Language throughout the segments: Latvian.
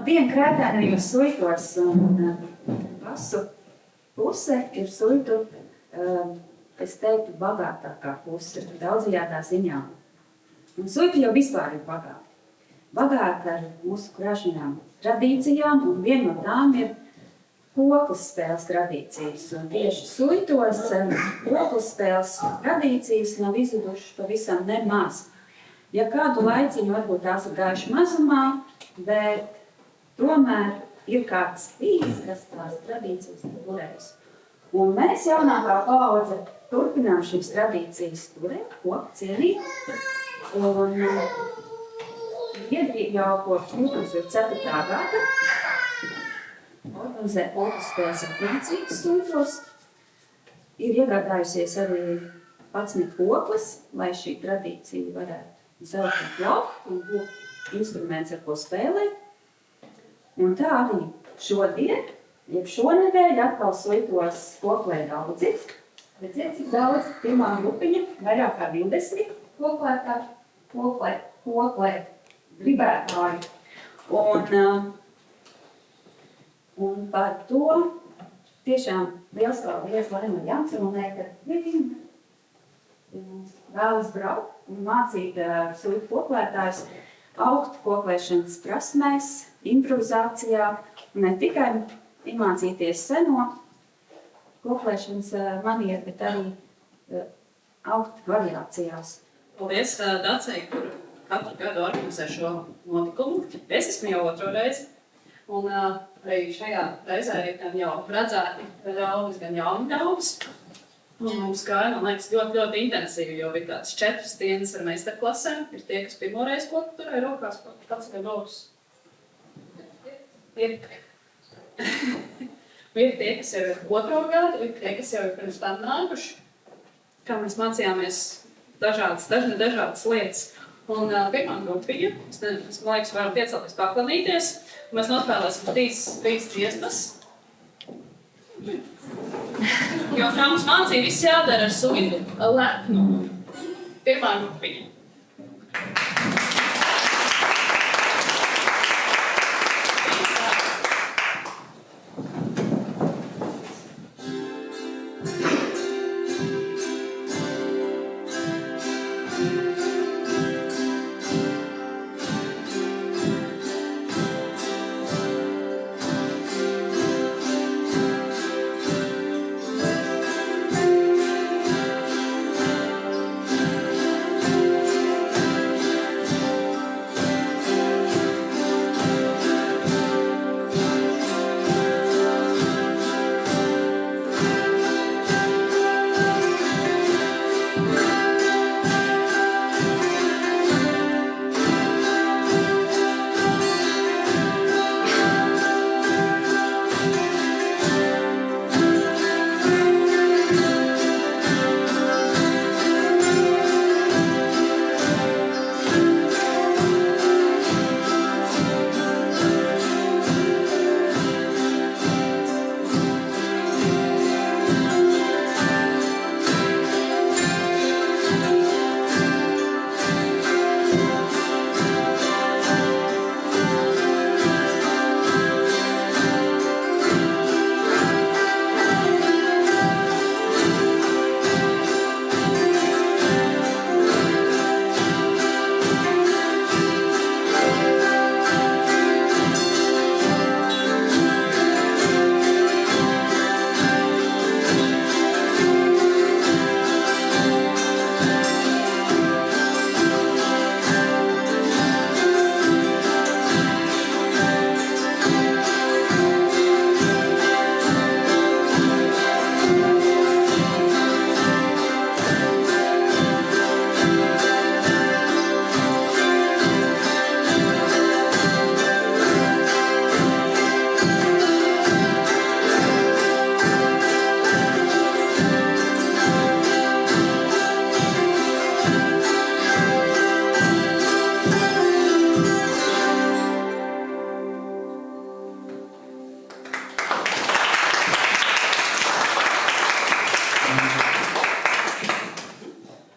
viena krētēnajos suitos pasu puse ir suitu, es teiktu, bagātākā puse, daudzajādā ziņā. Un suiti jau vispār ir bagāti. Bagāti ar mūsu krāšņām tradīcijām, un viena no tām ir koklas spēles tradīcijas. Un tieši suitos koklas spēles tradīcijas nav izzudušas pavisam nemaz. Ja kādu laiciņu varbūt tās ir gājuši mazumā, bet tomēr ir kāds bijis, kas tās tradīcijas turēs. Un mēs jaunākā paudze turpinām šīs tradīcijas turēt, kopu cienīt. Un biedrība jau kopš 2004. gada organizē koklas spēles ar tradīcijas suitos. Ir iegādājusies arī 11 koklas, lai šī tradīcija varētu zelt un plaukt un būt instruments, ar ko spēlēt. Un tā arī šodien, jeb šonedēļ atkal suitos koklē daudzi. Redziet, cik daudz, pirmā grupiņa, vairāk kā 20 koklē gribētāji. Un par to tiešām liels paldies Laimai Jansonai, ka viņa vēlas braukt un mācīt suitu koklētājus augt koklēšanas prasmēs, improvizācijā, un ne tikai iemācīties seno koklēšanas manieru, bet arī augt variācijās. Paldies Dacei, kur katru gadu organizē šo notikumu. Es esmu jau otro reizi, un arī šajā reizē ir gan jau redzēti daudz, gan jauni daudz. Un mums gāja, man liekas, ļoti intensīvi, jo ir kāds 4 dienas ar meistarklasēm. Ir tie, kas pirmoreiz koku turēja rokās, kāds gan rokas. Ir tie, kas jau ir otro gadu, ir tie, kas jau ir pirms tam nākuši. Kā mēs mācījāmies dažādas lietas. Un pirmā grupiņa, man liekas, varam piecelties paklanīties. Mēs nospēlēsim 3 dziesmas. Jo kā mums mācīja, viss jādara ar suitu lepnumu. Pirmā grupiņa.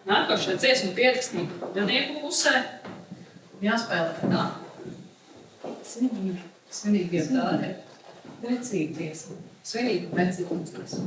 Nākošā dziesmu pierakstīta dalnieku pusē. Jāspēlē tā. Svinīgi. Svinīgiem tādiem precīties. Svinīgi precīties.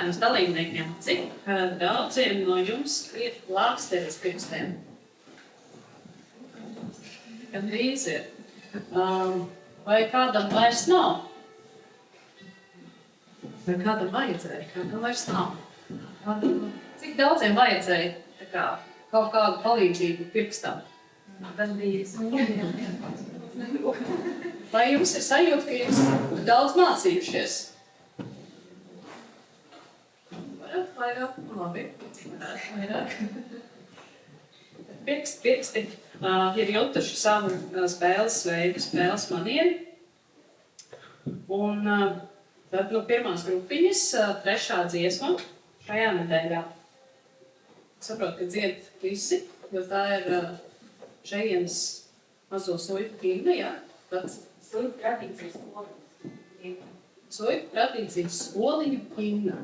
jautājums dalībniekiem. Cik daudziem no jums ir lāksteres pirkstiem? Gandrīz ir. Vai kādam vairs nav? Vai kādam vajadzēja? Kādam vairs nav. Cik daudziem vajadzēja kaut kādu palīdzību pirkstam? Gandrīz. Vai jums ir sajūta, ka jūs daudz mācījušies? Vairāk. Labi. Vairāk. Pirksti ir jutuši savu spēles veidu, spēles manieri. Un tad pirmās grupiņas, trešā dziesma šajā nedēļā. Saprotu, ka dzied visi, jo tā ir šejienes mazo soļu himna, jā? Tāds Soļu tradīcijas skoliņu. Soļu tradīcijas skoliņu himna.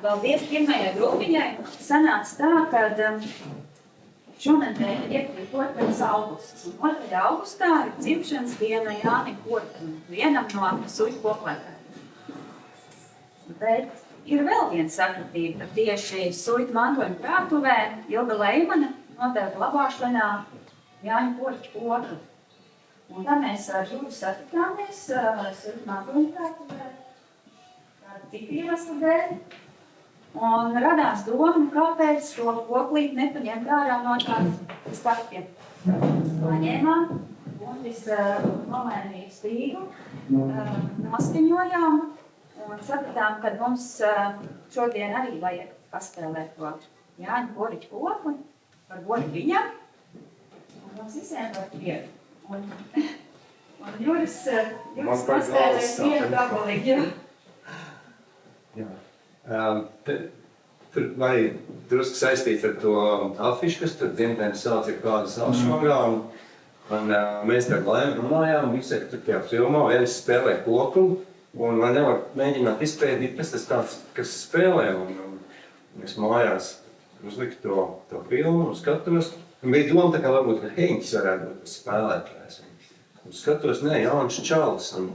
paldies pirmajai grupiņai. Sanāca tā, ka šonedēļ ir 2. augusts. Un 2. augustā ir dzimšanas diena Jānim Portam, vienam no suļu koklētājiem. Bet ir vēl viena sakritība. Tieši suļu mantojuma krātuvē Ilga Leimane nodeva glabāšanā Jāņa Porta kokli. Un tā mēs ar Jūru satikāmies suļu mantojuma krātuvē. Citu iemeslu dēļ. Un radās doma, kāpēc to koklīti nepaņemt ārā no tādas pašiem. Paņēmām un nomēnīju stīgu, noskaņojām un sapratām, ka mums šodien arī vajag paspēlēt to Jāņa Boriķa kokli par godu viņam. Un mums visiem var priek. Un Juris paspēlēs vienu gabaliņu. Jā. Tur vai drusku saistīts ar to afišu, kas tur dzimtenes sauc ir kāda salšogā, un mēs tā runājām, visi, ka tur tajā filmā viens spēlē koklu, un man nevar mēģināt izpētīt, kas tas tāds, kas spēlē, un es mājās uzliku to filmu un skatos, un bija doma tā kā varbūt, ka Heņķis varētu būt tas spēlētājs. Un skatos, Jānis Čalis, un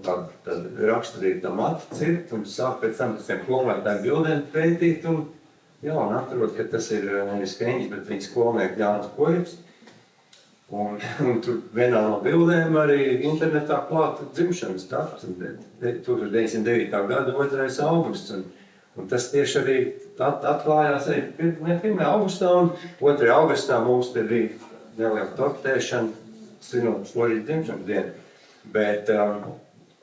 tad raksturīgi tam atcirt un sāk pēc tam tiem koklētājiem bildēm pētīt un atrod, ka tas ir nevis Heņķis, bet viņas skolnieks Jānis Ports. Un tur vienā no bildēm arī internetā klāta dzimšanas data, 1909. gada 2. augusts. Un tas tieši arī atklājās arī 1. augustā un 2. augustā mums te bija neliela tortēšana, svinot Florīdas dzimšanas dienu. Bet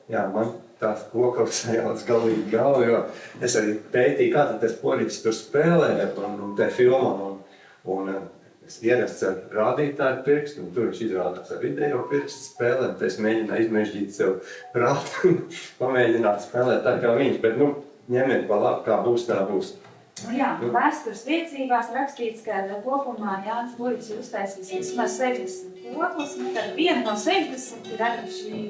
man tās koklis sajālas galīgi galvu, jo es arī pētīju, kā tas Porītis tur spēlē un te filmā. Un es ierasts ar rādītāju pirkstu, un tur viņš izrādās ar video pirkstu spēlēm. Tad es mēģināju izmežģīt sev prātu un pamēģināt spēlēt tā kā viņš, bet ņemiet pa labu, kā būs, tā būs. Vēstures liecībās rakstīts, ka kopumā Jānis Porītis ir uztaisījis vismaz 60 koklis, un tad viena no 60 ir arī šī.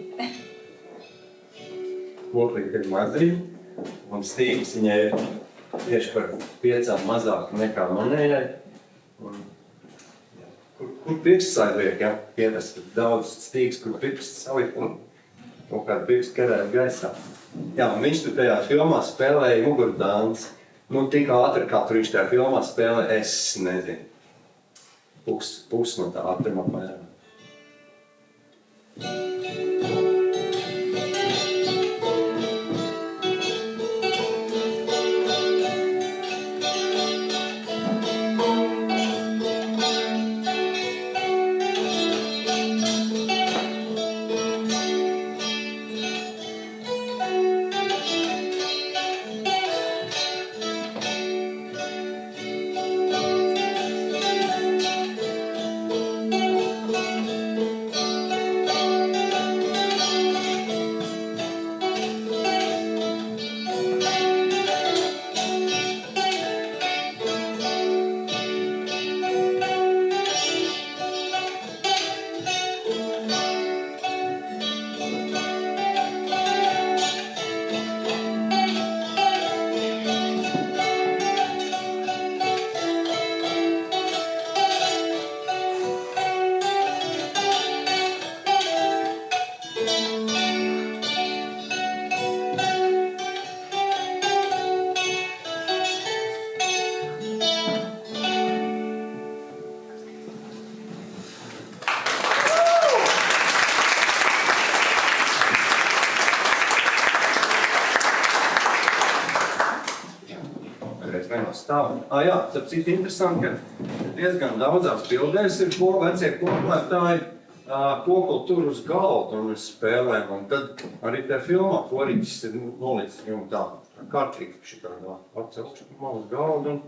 Koklīte ir maziņa, un stīgs viņai ir tieši par 5 mazāk nekā manējai. Kur pirksts aizliek, pietas daudz stīgs, kur pirksts salikt un kaut kādu pirkstu kerēt gaisā. Un viņš tur tajā filmā spēlēja mugurdāns. Tik ātri, kā tur viņš tajā filmā spēlē, es nezinu. Pus no tā ātruma apmēram. Tāpēc ir interesanti, ka diezgan daudzās bildēs ir vecie koklētāji kokli tur uz galdu un uz spēlēm. Un tad arī tajā filmā Porītis ir nolicis viņam tā kārtīgi šitādā atcelšana uz galdu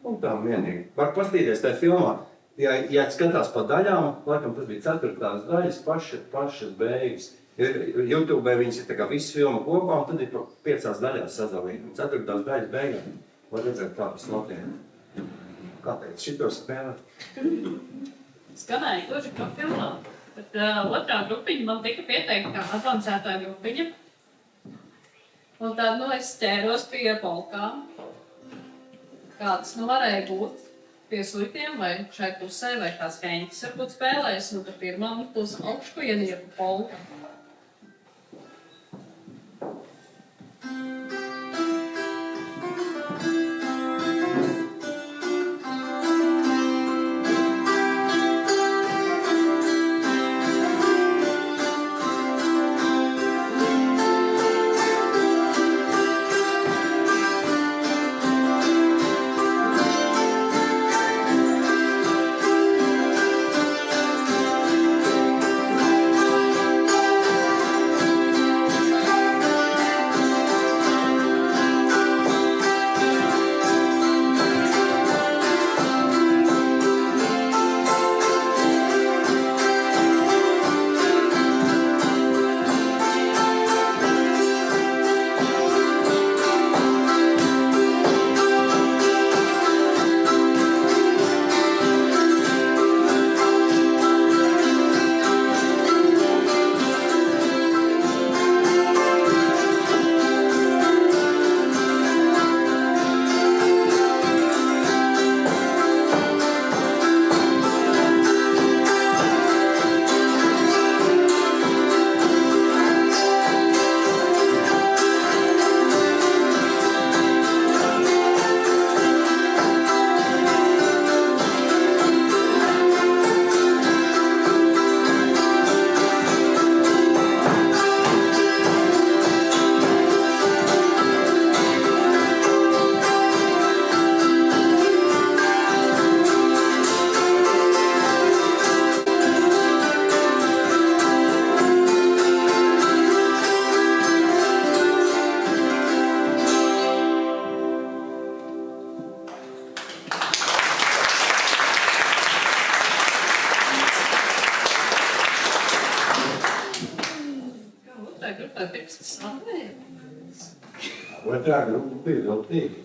un tā vienīgi. Var pastīties tajā filmā, ja skatās pa daļām, laikam tas bija 4. daļas, pašas beigas. YouTube viņas ir tā kā visu filmu kopā un tad ir pa 5 daļās sadalīt. 4. daļas beigās. Var redzēt, kā tas notiek. Kā teikt, šito spēlēt? Skanēja gluži kā filmā, bet otrā grupiņa man tika pieteikta kā advancētā grupiņa. Un tad, es ķēros pie polkām kādas nu varēja būt pie suitiem vai šai pusē, vai kāds Heņķis varbūt spēlējis, un tad pirmā būs augškujienieku polka. Otrā grupa bija viltīga.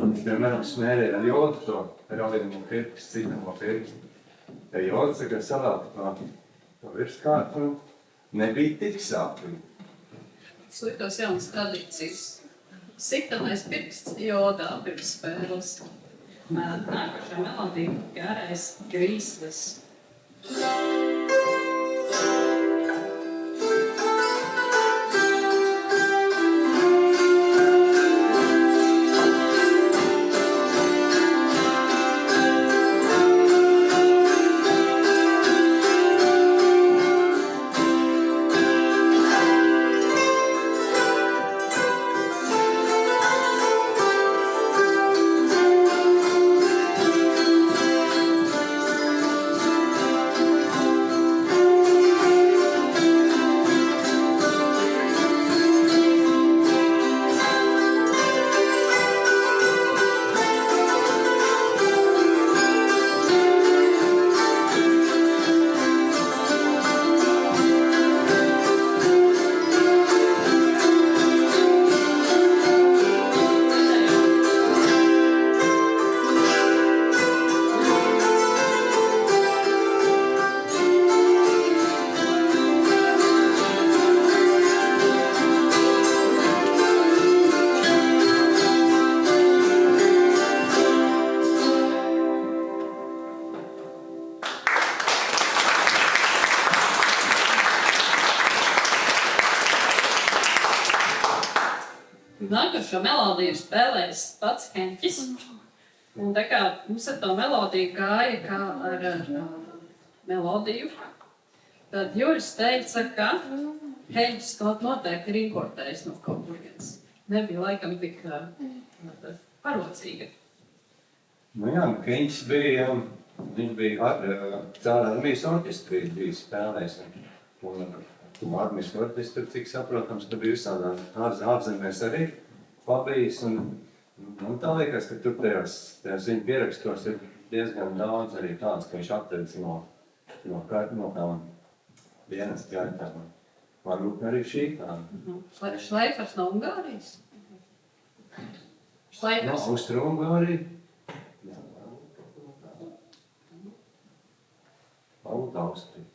Un piemēram smērēja ar jodu to heroīnu no pirksts, citam no pirksts. Ja jodu saka salāt no virskārtu, nebija tik sāpīgi. Suitos jaunas tradīcijas. Sitamais pirksts jodā pirms spēles. Nākošā melodija garais grīslis. Nākošo melodiju spēlēs pats Heņķis. Un tā kā mums ar to melodiju gāja kā ar melodiju, tad Juris teica, ka Heņķis kaut noteikti ir importējis no kaut kurienes. Nebija laikam tik parocīga. Nu jā, Heņķis bija, viņš bija Cāra armijas orķestrī bijis spēlējis. Un armijas orķestri, cik saprotams, ka bija visādā ārzemēs arī pabijis. Un tā liekas, ka tur tajās viņa pierakstos ir diezgan daudz arī tāds, ka viņš atredz no tām dienas gaitām. Varbūt arī šī tāda. Šleifers no Ungārijas? No Austru-Ungārija. Austrija.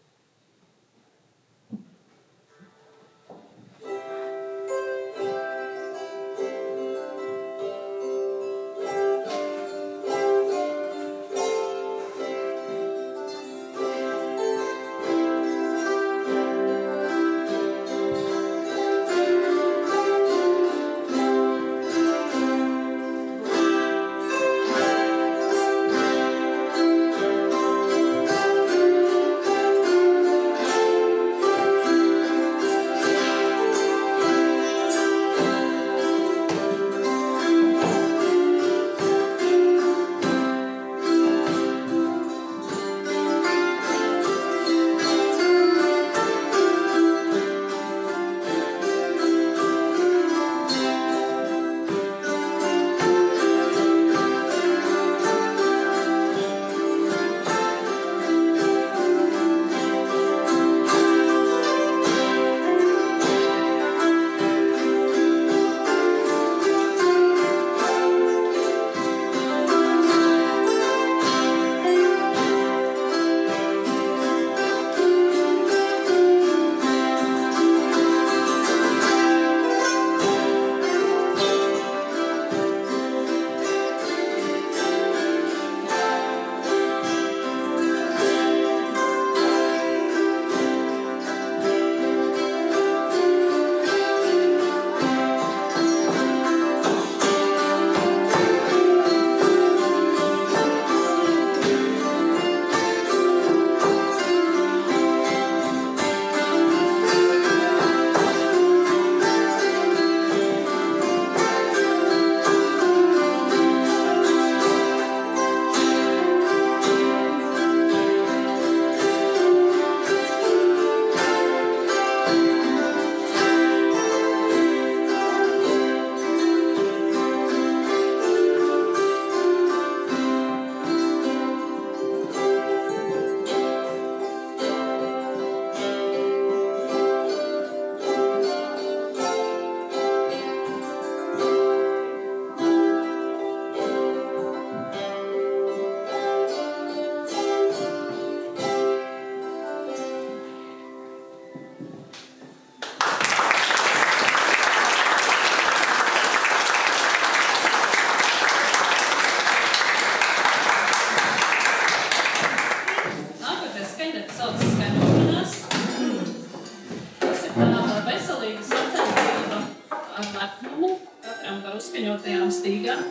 ar lepnumu katram par uzskaņotajām stīgām.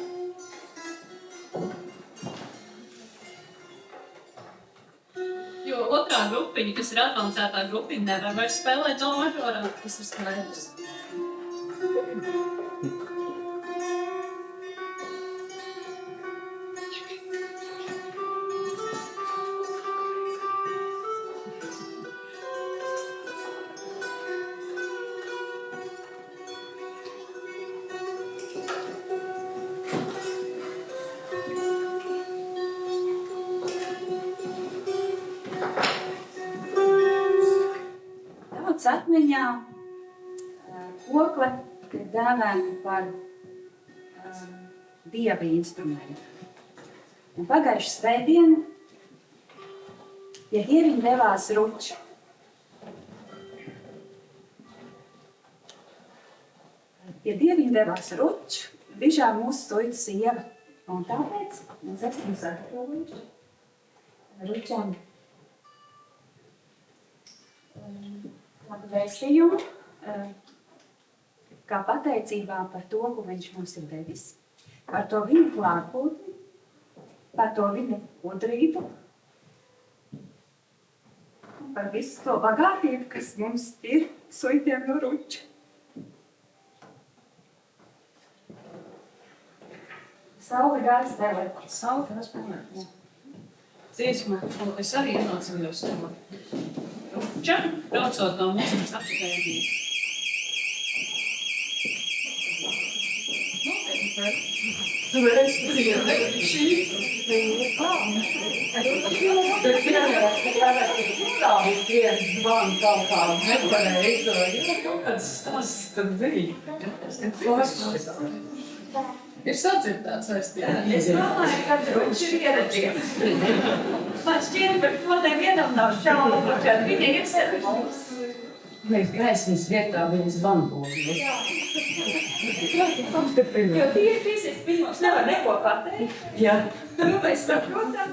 Jo otrā grupiņa, kas ir advancētā grupiņa, nevar vairs spēlēt do mažorā, tas ir skaidrs. Daudz atmiņā kokle ir dēvēta par dieva instrumentu. Un pagājuši svētdienu pie dieviņa devās ruča. Pie dieviņa devās ruča, dižā mūsu suita sieva. Un tāpēc mēs esam sagatavojuši ručām tādu vēstījumu, kā pateicībā par to, ko viņš mums ir devis, par to viņa klātbūtni, par to viņa gudrību, un par visu to bagātību, kas mums ir suitiem no ruča. Saule gājas spēlēt. Saule gājas spēlēt. Dziesma, un es arī ienācījos to. Ruča, braucot no mūzikas apskatējumiem. Tu esi šī. Bet viens zvanu kaut kā nepareizi. Kāds tas tad bija? Ir sadzirdēts saistībā. Es domāju, ka ruča ir ieradies. Man šķiet, par to nevienam nav šaubu, kad viņa ir sevi mums. Mēs gaismas vietā viņas vanboļu. Jo tie ir fiziski, viņi mums nevar neko pateikt. Jā. Nu, mēs saprotam.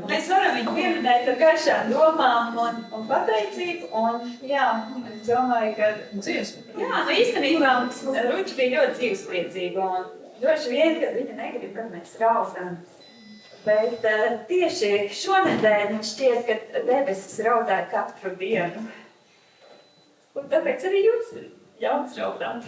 Mēs varam viņu pieminēt ar gaišām domām un pateicību. Un, jā, es domāju, ka... Dziesma. Jā, nu īstenībā ruča bija ļoti dzīvespriecīga. Un droši vien, kad viņa negrib, kad mēs raudām. Bet tieši šonedēļ man šķiet, ka debesis raudāja katru dienu. Un tāpēc arī jūs jauns raudāt.